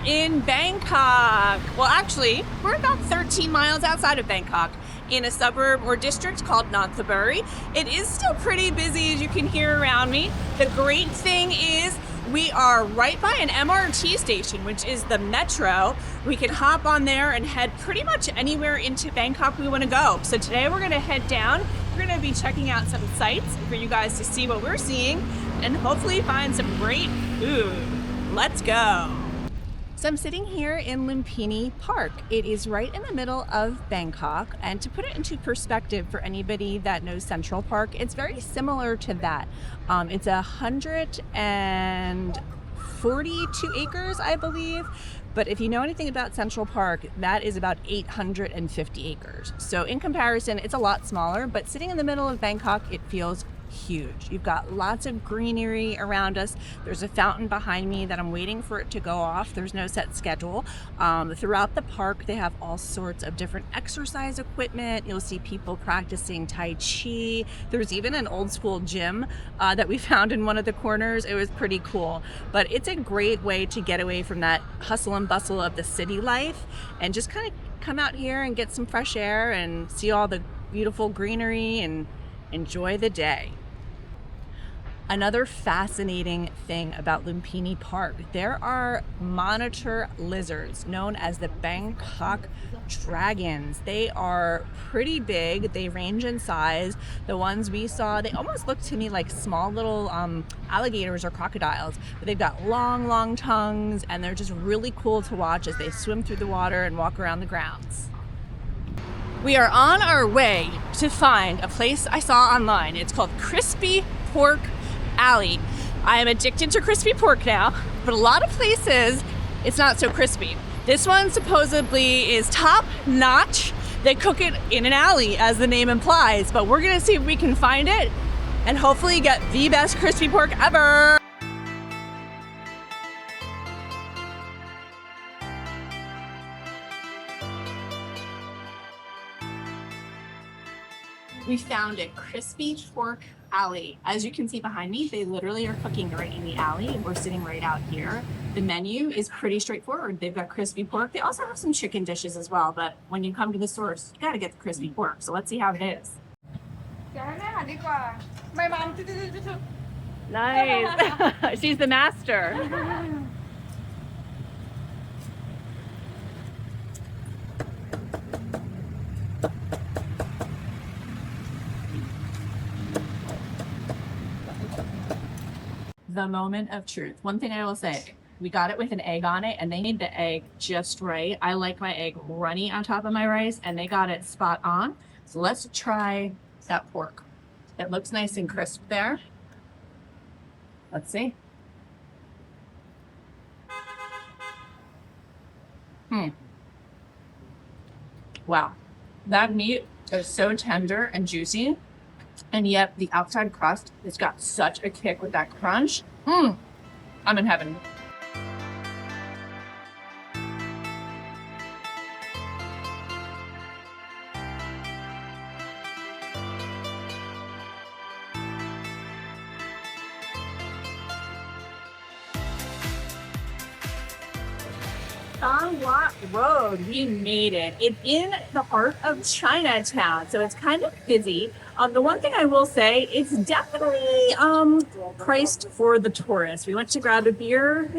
in Bangkok. Well, actually, we're about 13 miles outside of Bangkok in a suburb or district called Nonthaburi. It is still pretty busy, as you can hear around me. The great thing is we are right by an MRT station, which is the metro. We can hop on there and head pretty much anywhere into Bangkok we want to go. So today we're going to head down. We're going to be checking out some sites for you guys to see what we're seeing and hopefully find some great food. Let's go. So I'm sitting here in Lumpini Park. It is right in the middle of Bangkok, and to put it into perspective for anybody that knows Central Park, it's very similar to that. It's 142 acres, I believe, but if you know anything about Central Park, that is about 850 acres. So in comparison, it's a lot smaller, but sitting in the middle of Bangkok, it feels huge. You've got lots of greenery around us. There's a fountain behind me that I'm waiting for it to go off. There's no set schedule. Throughout the park, they have all sorts of different exercise equipment. You'll see people practicing Tai Chi. There's even an old school gym that we found in one of the corners. It was pretty cool. But it's a great way to get away from that hustle and bustle of the city life and just kind of come out here and get some fresh air and see all the beautiful greenery and enjoy the day. Another fascinating thing about Lumpini Park, there are monitor lizards known as the Bangkok dragons. They are pretty big. They range in size. The ones we saw, they almost look to me like small little alligators or crocodiles, but they've got long tongues, and they're just really cool to watch as they swim through the water and walk around the grounds. We are on our way to find a place I saw online. It's called Crispy Pork Alley. I am addicted to crispy pork now, but a lot of places it's not so crispy. This one supposedly is top notch. They cook it in an alley, as the name implies, but we're gonna see if we can find it and hopefully get the best crispy pork ever. We found a Crispy Pork Alley. As you can see behind me, they literally are cooking right in the alley, and we're sitting right out here. The menu is pretty straightforward. They've got crispy pork. They also have some chicken dishes as well, but when you come to the source, you gotta get the crispy pork. So let's see how it is. Nice. She's the master. The moment of truth. One thing I will say, we got it with an egg on it, and they made the egg just right. I like my egg runny on top of my rice, and they got it spot on. So let's try that pork. It looks nice and crisp there. Let's see. Wow. That meat is so tender and juicy. And yet the outside crust has got such a kick with that crunch. I'm in heaven. Talat Road, we made it. It's in the heart of Chinatown, so it's kind of busy. The one thing I will say, it's definitely priced for the tourists. We went to grab a beer,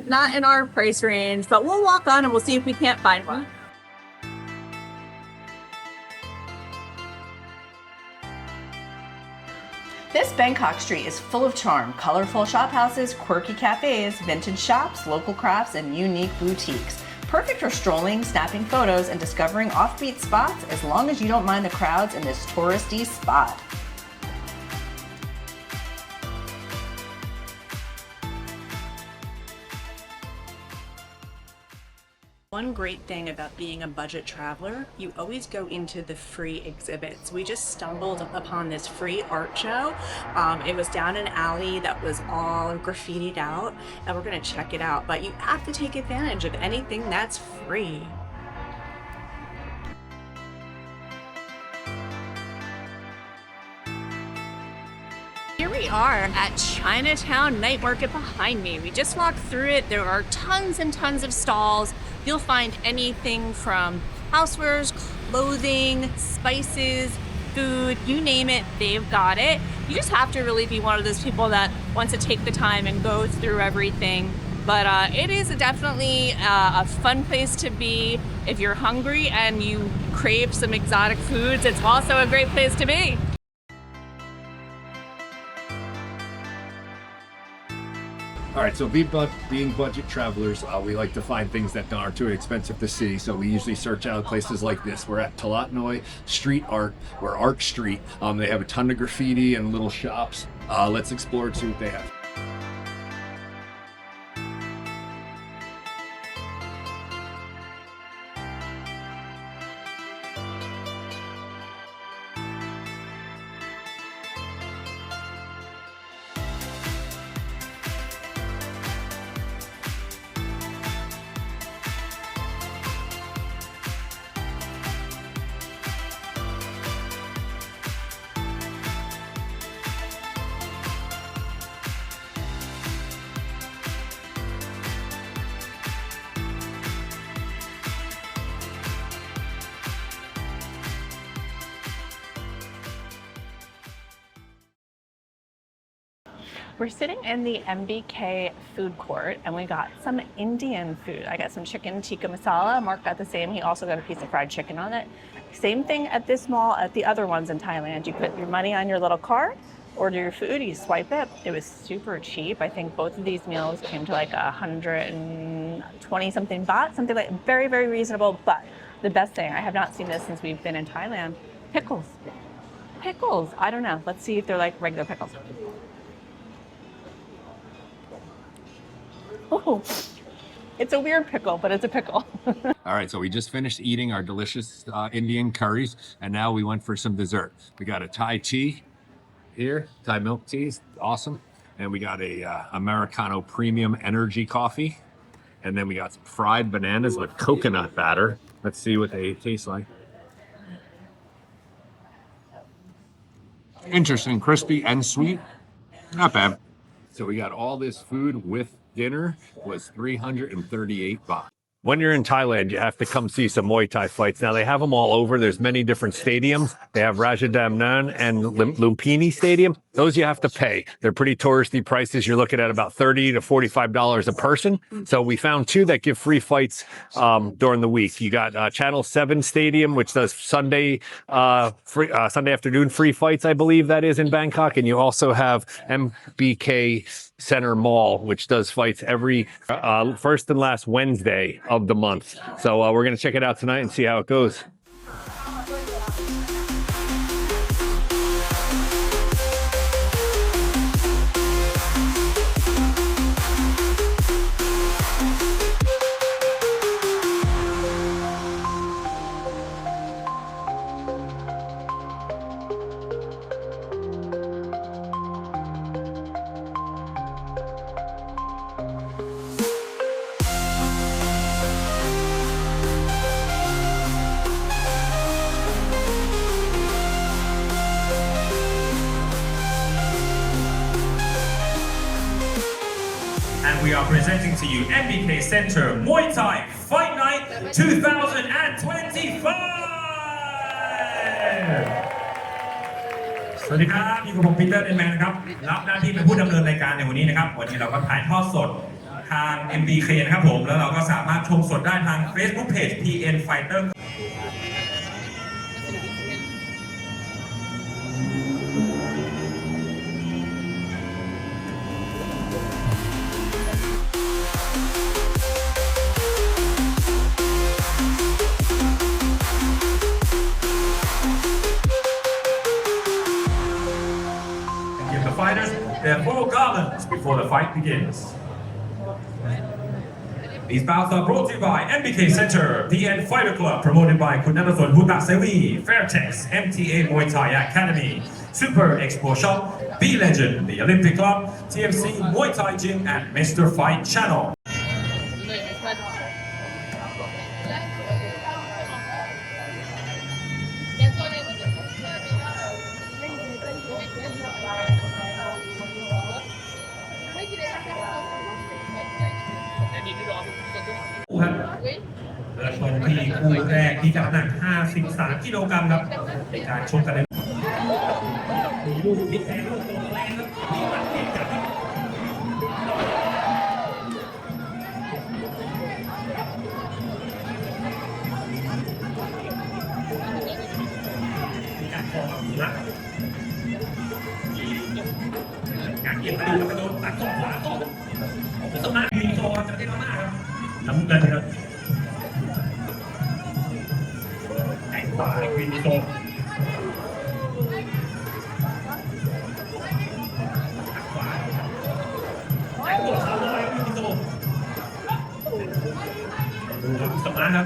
not in our price range, but we'll walk on and we'll see if we can't find one. This Bangkok Street is full of charm, colorful shop houses, quirky cafes, vintage shops, local crafts, and unique boutiques. Perfect for strolling, snapping photos, and discovering offbeat spots as long as you don't mind the crowds in this touristy spot. One great thing about being a budget traveler, you always go into the free exhibits. We just stumbled upon this free art show. It was down an alley that was all graffitied out, and we're gonna check it out. But you have to take advantage of anything that's free. Here we we are at Chinatown Night Market behind me. We just walked through it. There are tons and tons of stalls. You'll find anything from housewares, clothing, spices, food, you name it, they've got it. You just have to really be one of those people that wants to take the time and go through everything. But it is definitely a fun place to be. If you're hungry and you crave some exotic foods, it's also a great place to be. All right, so being budget travelers, we like to find things that aren't too expensive to see. So we usually search out places like this. We're at Talat Noi Street Art. We're Art Street. They have a ton of graffiti and little shops. Let's explore and see what they have. We're sitting in the MBK food court and we got some Indian food. I got some chicken tikka masala. Mark got the same. He also got a piece of fried chicken on it. Same thing at this mall, at the other ones in Thailand. You put your money on your little card, order your food, you swipe it. It was super cheap. I think both of these meals came to like 120 something baht, something like very, very reasonable. But the best thing, I have not seen this since we've been in Thailand, pickles. Pickles, I don't know. Let's see if they're like regular pickles. Oh, it's a weird pickle, but it's a pickle. All right, so we just finished eating our delicious Indian curries, and now we went for some dessert. We got a Thai tea here, Thai milk tea, awesome. And we got a Americano premium energy coffee. And then we got some fried bananas with coconut batter. Let's see what they taste like. Interesting, crispy and sweet. Not bad. So we got all this food with dinner was 338 baht. When you're in Thailand, you have to come see some Muay Thai fights. Now, they have them all over. There's many different stadiums. They have Rajadamnern and Lumpini Stadium. Those you have to pay. They're pretty touristy prices. You're looking at about $30 to $45 a person. So we found two that give free fights during the week. You got Channel 7 Stadium, which does Sunday afternoon free fights, I believe that is in Bangkok. And you also have MBK Center Mall, which does fights every first and last Wednesday of the month. So we're going to check it out tonight and see how it goes. And we are presenting to you MBK Center Muay Thai Fight Night 2025 สวัสดีครับอยู่กับผมปีเตอร์เดนแมนนะครับรับหน้าที่เป็นผู้ดำเนินรายการในวันนี้นะครับวันนี้เราก็ถ่ายทอดสดทาง MBK นะครับผมแล้วเราก็สามารถชมสดได้ทาง Facebook Page PN Fighter fighters their full garlands before the fight begins. These bouts are brought to you by MBK Center, PN Fighter Club, promoted by Kunanathon Hutasewi, Fairtex, MTA Muay Thai Academy, Super Expo Shop, B Legend, the Olympic Club, TMC Muay Thai Gym, and Mr. Fight Channel. เริ่มต้นที่คู่แรกที่กับน้ำหนัก 53 กิโลกรัมครับในการชกกันเลยมีลูกพลิกแพงลูกตรงแรงครับมีหมัดเด็ดจัดครับมีการคอครับการเกี่ยวกระดูกกระโดดตัดศอกขวาต่อสมาร์ทมีโซนจะได้มากครับน้ำเงินครับแข่งขวาวินโซตัดขวาแข่งตัวขาลอยวินโซดูครับสมาร์ทครับ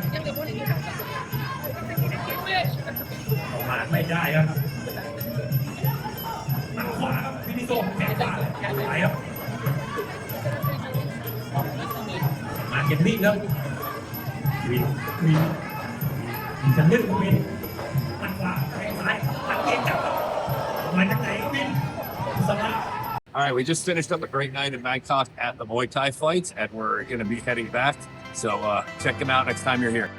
ออกมาไม่ได้ครับตัดขวาครับวินโซแข่งขวาแข่งซ้ายครับมาเก็บนิ่งครับวินจะเลือกวินตัดขวาแข้งซ้ายตัดเกมจับมาจากไหนวินสมาร์ท All right, we just finished up a great night in Bangkok at the Muay Thai fights, and we're going to be heading back. So check them out next time you're here.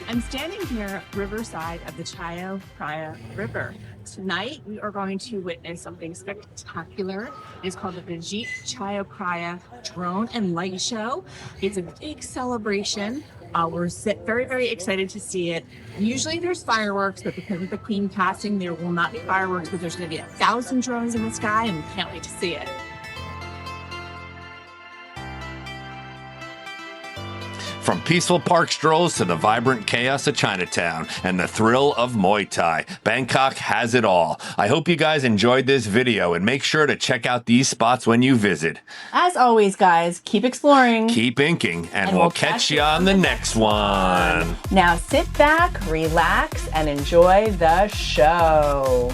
I'm standing here riverside of the Chao Phraya River. Tonight, we are going to witness something spectacular. It's called the Vijit Chao Phraya Drone and Light Show. It's a big celebration. We're very, very excited to see it. Usually there's fireworks, but because of the Queen passing, there will not be fireworks, but there's going to be 1,000 drones in the sky, and we can't wait to see it. From peaceful park strolls to the vibrant chaos of Chinatown and the thrill of Muay Thai, Bangkok has it all. I hope you guys enjoyed this video and make sure to check out these spots when you visit. As always, guys, keep exploring. Keep inking, and we'll catch you on the next one. Now sit back, relax, and enjoy the show.